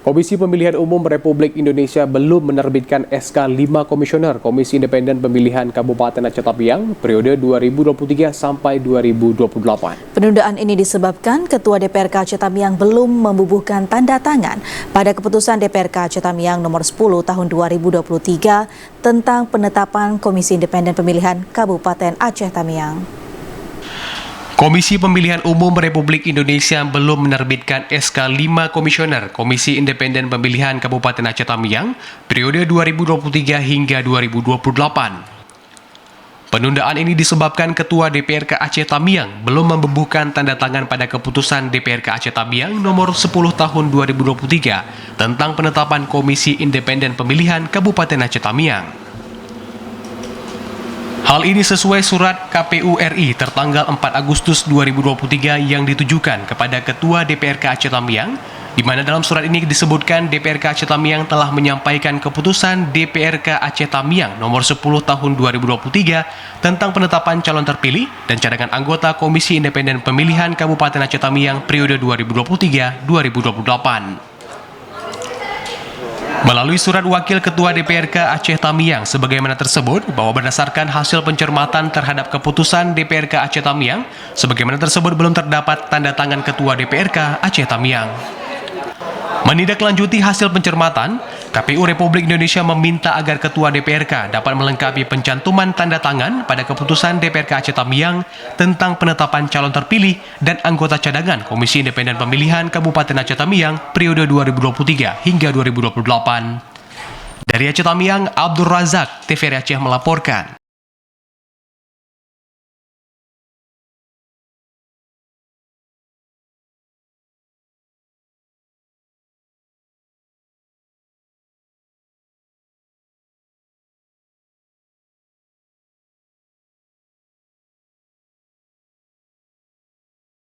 Komisi Pemilihan Umum Republik Indonesia belum menerbitkan SK 5 Komisioner Komisi Independen Pemilihan Kabupaten Aceh Tamiang periode 2023 sampai 2028. Penundaan ini disebabkan Ketua DPRK Aceh Tamiang belum membubuhkan tanda tangan pada keputusan DPRK Aceh Tamiang nomor 10 tahun 2023 tentang penetapan Komisi Independen Pemilihan Kabupaten Aceh Tamiang. Komisi Pemilihan Umum Republik Indonesia belum menerbitkan SK 5 Komisioner Komisi Independen Pemilihan Kabupaten Aceh Tamiang periode 2023 hingga 2028. Penundaan ini disebabkan Ketua DPRK Aceh Tamiang belum membubuhkan tanda tangan pada keputusan DPRK Aceh Tamiang nomor 10 tahun 2023 tentang penetapan Komisi Independen Pemilihan Kabupaten Aceh Tamiang. Hal ini sesuai surat KPU RI tertanggal 4 Agustus 2023 yang ditujukan kepada Ketua DPRK Aceh Tamiang, di mana dalam surat ini disebutkan DPRK Aceh Tamiang telah menyampaikan keputusan DPRK Aceh Tamiang nomor 10 tahun 2023 tentang penetapan calon terpilih dan cadangan anggota Komisi Independen Pemilihan Kabupaten Aceh Tamiang periode 2023-2028. Melalui surat Wakil Ketua DPRK Aceh Tamiang sebagaimana tersebut bahwa berdasarkan hasil pencermatan terhadap keputusan DPRK Aceh Tamiang sebagaimana tersebut belum terdapat tanda tangan Ketua DPRK Aceh Tamiang. Menindaklanjuti hasil pencermatan, KPU Republik Indonesia meminta agar Ketua DPRK dapat melengkapi pencantuman tanda tangan pada keputusan DPRK Aceh Tamiang tentang penetapan calon terpilih dan anggota cadangan Komisi Independen Pemilihan Kabupaten Aceh Tamiang periode 2023 hingga 2028. Dari Aceh Tamiang, Abdul Razak, TVRI Aceh melaporkan.